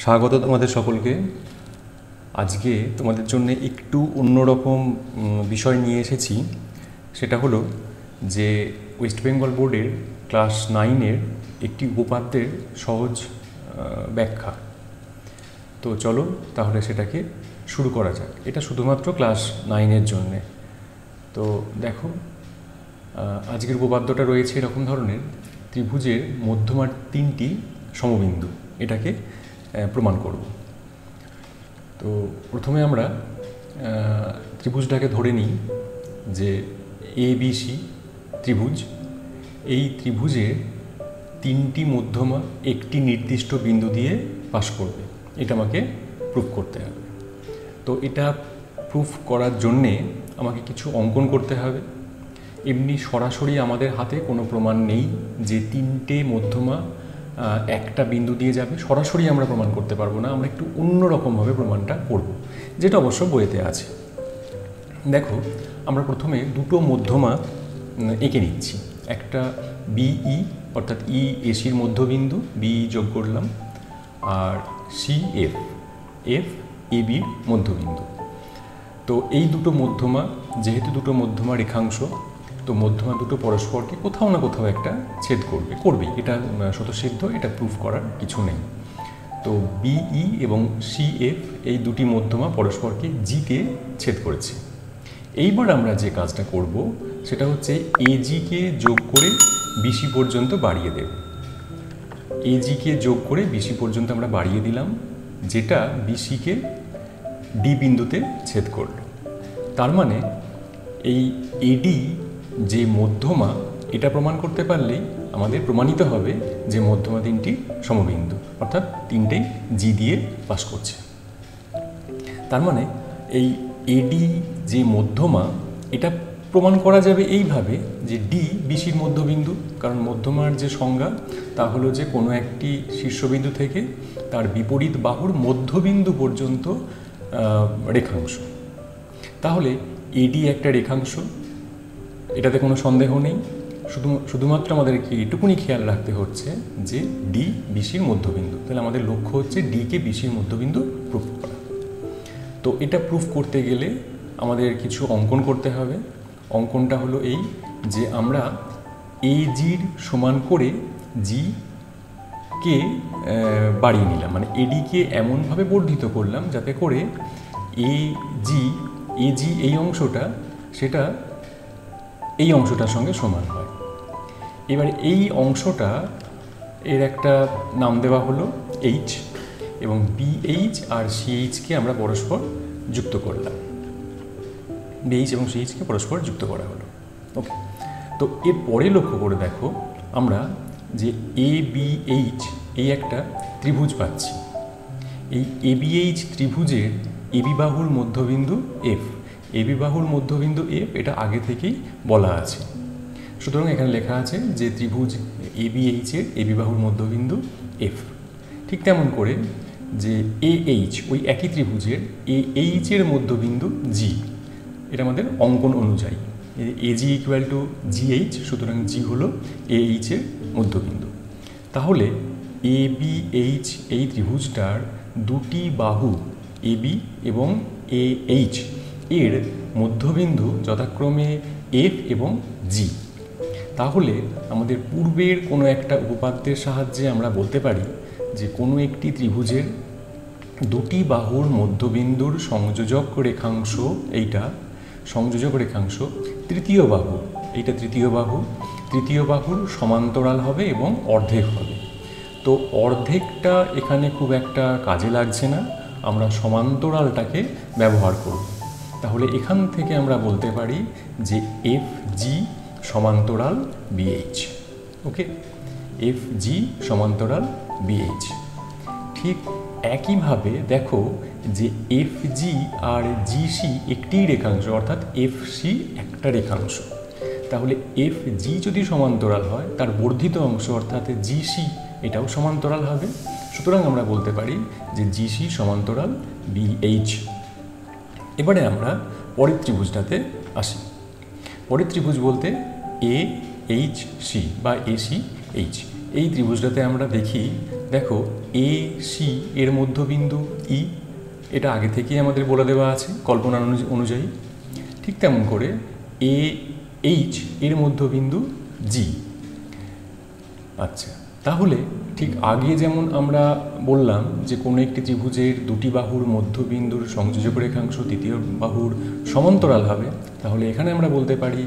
স্বাগত তোমাদের সকলকে। আজকে তোমাদের জন্য একটু অন্যরকম বিষয় নিয়ে এসেছি। সেটা হলো যে ওয়েস্ট বেঙ্গল বোর্ডের ক্লাস 9-এর একটি উপপাদ্যের সহজ ব্যাখ্যা। তো চলো তাহলে সেটাকে শুরু করা যাক। এটা শুধুমাত্র ক্লাস 9-এর জন্যে। তো দেখো, আজকের উপপাদ্যটা রয়েছে এরকম ধরনের: ত্রিভুজের মধ্যমার 3টি সমবিন্দু, এটাকে প্রমাণ করব। তো প্রথমে আমরা ত্রিভুজটাকে ধরে নিই যে ABC ত্রিভুজ। এই ত্রিভুজের 3টি মধ্যমা একটি নির্দিষ্ট বিন্দু দিয়ে পাস করবে, এটা আমাকে প্রুফ করতে হবে। তো এটা প্রুফ করার জন্যে আমাকে কিছু অঙ্কন করতে হবে। এমনি সরাসরি আমাদের হাতে কোনো প্রমাণ নেই যে 3টে মধ্যমা একটা বিন্দু দিয়ে যাবে, সরাসরি আমরা প্রমাণ করতে পারবো না। আমরা একটু অন্যরকমভাবে প্রমাণটা করব, যেটা অবশ্য বইতে আছে। দেখো, আমরা প্রথমে দুটো মধ্যমা এঁকে নিচ্ছি। একটা BE অর্থাৎ EACর মধ্যবিন্দু, BE যোগ করলাম, আর CF, FABর মধ্যবিন্দু। তো এই দুটো মধ্যমা, যেহেতু দুটো মধ্যমা রেখাংশ, তো মধ্যমা দুটো পরস্পরকে কোথাও না কোথাও একটা ছেদ করবেই, এটা স্বতঃসিদ্ধ, এটা প্রুফ করার কিছু নেই। তো BE এবং CF এই দুটি মধ্যমা পরস্পরকে Gতে ছেদ করেছে। এইবার আমরা যে কাজটা করব সেটা হচ্ছে AGকে যোগ করে BC পর্যন্ত বাড়িয়ে দেব। AGকে যোগ করে BC পর্যন্ত আমরা বাড়িয়ে দিলাম, যেটা BCকে D বিন্দুতে ছেদ করল। তার মানে এই AD যে মধ্যমা, এটা প্রমাণ করতে পারলেই আমাদের প্রমাণিত হবে যে মধ্যমা 3টি সমবিন্দু, অর্থাৎ 3টেই G দিয়ে পাস করছে। তার মানে এই AD যে মধ্যমা, এটা প্রমাণ করা যাবে এইভাবে যে D BCর মধ্যবিন্দু, কারণ মধ্যমার যে সংজ্ঞা তা হলো যে কোনো একটি শীর্ষবিন্দু থেকে তার বিপরীত বাহুর মধ্যবিন্দু পর্যন্ত রেখাংশ। তাহলে AD একটা রেখাংশ, এটাতে কোনো সন্দেহ নেই। শুধুমাত্র আমাদেরকে এটুকুনি খেয়াল রাখতে হচ্ছে যে D BCর মধ্যবিন্দু। তাহলে আমাদের লক্ষ্য হচ্ছে Dকে BCর মধ্যবিন্দু প্রুফ করা। তো এটা প্রুফ করতে গেলে আমাদের কিছু অঙ্কন করতে হবে। অঙ্কনটা হলো এই যে আমরা AGর সমান করে Gকে বাড়িয়ে নিলাম, মানে ADকে এমনভাবে বর্ধিত করলাম যাতে করে AG এই অংশটা, সেটা এই অংশটার সঙ্গে সমান হয়। এবার এই অংশটা, এর একটা নাম দেওয়া হলো H, এবং BH আর CHকে আমরা পরস্পর যুক্ত করলাম। BH এবং CHকে পরস্পর যুক্ত করা হলো। ওকে, তো এর পরে লক্ষ্য করে দেখো, আমরা যে ABH এই একটা ত্রিভুজ পাচ্ছি। এই ABH ত্রিভুজের AB বাহুর মধ্যবিন্দু F, AB বাহুর মধ্যবিন্দু F, এটা আগে থেকেই বলা আছে। সুতরাং এখানে লেখা আছে যে ত্রিভুজ ABH-এর AB বাহুর মধ্যবিন্দু F। ঠিক তেমন করে যে AH, ওই একই ত্রিভুজের AH-এর মধ্যবিন্দু G, এটা আমাদের অঙ্কন অনুযায়ী AG = GH, সুতরাং G হলো AH-এর মধ্যবিন্দু। তাহলে ABH এই ত্রিভুজটার দুটি বাহু AB এবং AH এর মধ্যবিন্দু যথাক্রমে F এবং G। তাহলে আমাদের পূর্বের কোনো একটা উপপাদ্যের সাহায্যে আমরা বলতে পারি যে কোনো একটি ত্রিভুজের দুটি বাহুর মধ্যবিন্দুর সংযোজক রেখাংশ, এইটা সংযোজক রেখাংশ, তৃতীয় বাহু, এইটা তৃতীয় বাহু, তৃতীয় বাহুর সমান্তরাল হবে এবং অর্ধেক হবে। তো অর্ধেকটা এখানে খুব একটা কাজে লাগছে না, আমরা সমান্তরালটাকে ব্যবহার করব। তাহলে এখান থেকে আমরা বলতে পারি যে FG সমান্তরাল BH। ওকে, FG সমান্তরাল BH। ঠিক একইভাবে দেখো যে FG আর GC একটি রেখাংশ, অর্থাৎ FC একটা রেখাংশ। তাহলে FG যদি সমান্তরাল হয়, তার বর্ধিত অংশ অর্থাৎ GC এটাও সমান্তরাল হবে। সুতরাং আমরা বলতে পারি যে GC সমান্তরাল BH। এবারে আমরা পরের ত্রিভুজটাতে আসি। পরের ত্রিভুজ বলতে AHC বা ACH, এই ত্রিভুজটাতে আমরা দেখি, দেখো এ সি এর মধ্যবিন্দু ই, এটা আগে থেকেই আমাদের বলে দেওয়া আছে কল্পনা অনুযায়ী। ঠিক তেমন করে এ এইচ এর মধ্যবিন্দু জি। আচ্ছা, তাহলে ঠিক আগে যেমন আমরা বললাম যে কোনো একটি ত্রিভুজের দুটি বাহুর মধ্যবিন্দুর সংযোজক রেখাংশ তৃতীয় বাহুর সমান্তরাল হবে, তাহলে এখানে আমরা বলতে পারি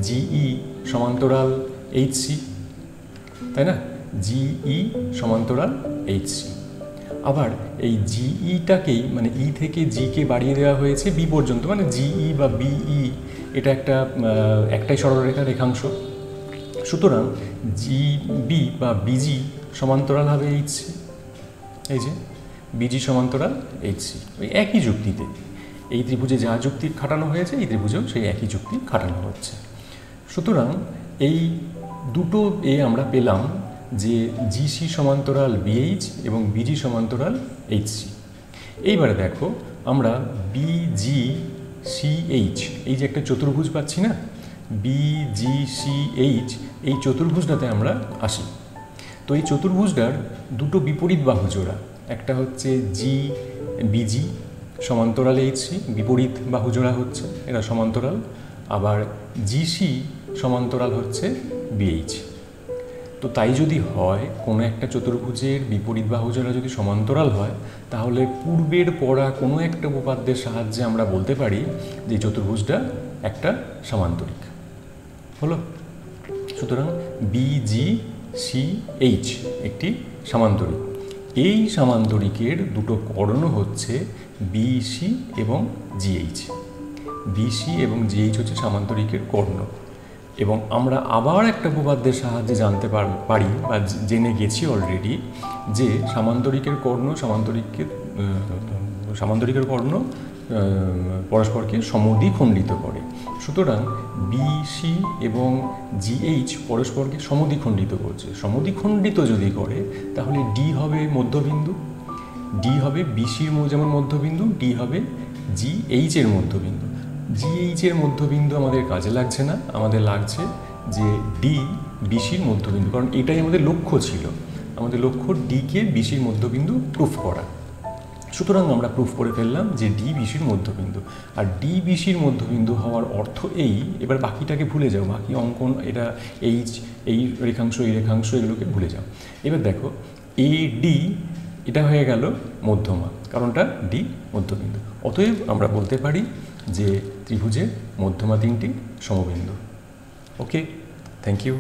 জিই সমান্তরাল এইচসি, তাই না? জিই সমান্তরাল এইচসি। আবার এই জিইটাকেই মানে ই থেকে জিকে বাড়িয়ে দেওয়া হয়েছে বি পর্যন্ত, মানে জিই বা বিই এটা একটাই সরলরেখার রেখাংশ। সুতরাং জিবি বা বিজি সমান্তরাল হবে এইচসি। এই যে বিজি সমান্তরাল এইচসি, ওই একই যুক্তিতে এই ত্রিভুজে যা যুক্তি খাটানো হয়েছে এই ত্রিভুজেও সেই একই যুক্তি খাটানো হচ্ছে। সুতরাং এই দুটো আমরা পেলাম যে জিসি সমান্তরাল বিএইচ এবং বিজি সমান্তরাল এইচসি। এইবারে দেখো আমরা বিজি সিএইচ এই যে একটা চতুর্ভুজ পাচ্ছি না, বিজিসিএইচ, এই চতুর্ভুজটাতে আমরা আসি। তো এই চতুর্ভুজটার দুটো বিপরীত বাহু জোড়া, একটা হচ্ছে জি বিজি সমান্তরাল এইচসি, বিপরীত বাহু জোড়া হচ্ছে এরা সমান্তরাল। আবার জিসি সমান্তরাল হচ্ছে বিএইচ। তো তাই যদি হয় কোনো একটা চতুর্ভুজের বিপরীত বাহু জোড়া যদি সমান্তরাল হয়, তাহলে পূর্বের পড়া কোনো একটা উপপাদ্যের সাহায্যে আমরা বলতে পারি যে চতুর্ভুজটা একটা সামান্তরিক হলো। সুতরাং বিজিসিএইচ একটি সামান্তরিক। এই সামান্তরিকের দুটো কর্ণ হচ্ছে বিসি এবং জিএইচ। বিসি এবং জিএইচ হচ্ছে সামান্তরিকের কর্ণ। এবং আমরা আবার একটা উপপাদ্যের সাহায্যে জানতে পারি বা জেনে গেছি অলরেডি যে সামান্তরিকের কর্ণ পরস্পরকে সমদ্বিখণ্ডিত করে। সুতরাং বিসি এবং জিএইচ পরস্পরকে সমদ্বিখণ্ডিত করছে। সমদ্বিখণ্ডিত যদি করে তাহলে ডি হবে মধ্যবিন্দু, ডি হবে বিসির যেমন মধ্যবিন্দু, ডি হবে জিএইচের মধ্যবিন্দু। জিএইচের মধ্যবিন্দু আমাদের কাজে লাগছে না, আমাদের লাগছে যে ডি বিসির মধ্যবিন্দু, কারণ এটাই আমাদের লক্ষ্য ছিল। আমাদের লক্ষ্য ডিকে বিসির মধ্যবিন্দু প্রুফ করা। সুতরাং আমরা প্রুফ করে ফেললাম যে ডি বিসির মধ্যবিন্দু। আর ডি বিসির মধ্যবিন্দু হওয়ার অর্থ এই, এবার বাকিটাকে ভুলে যাও, বাকি অঙ্কন এটা এইচ এই রেখাংশ এই রেখাংশ এগুলোকে ভুলে যাও। এবার দেখো এ ডি এটা হয়ে গেল মধ্যমা, কারণটা ডি মধ্যবিন্দু। অতএব আমরা বলতে পারি যে ত্রিভুজের মধ্যমা তিনটি সমবিন্দু। ওকে, থ্যাংক ইউ।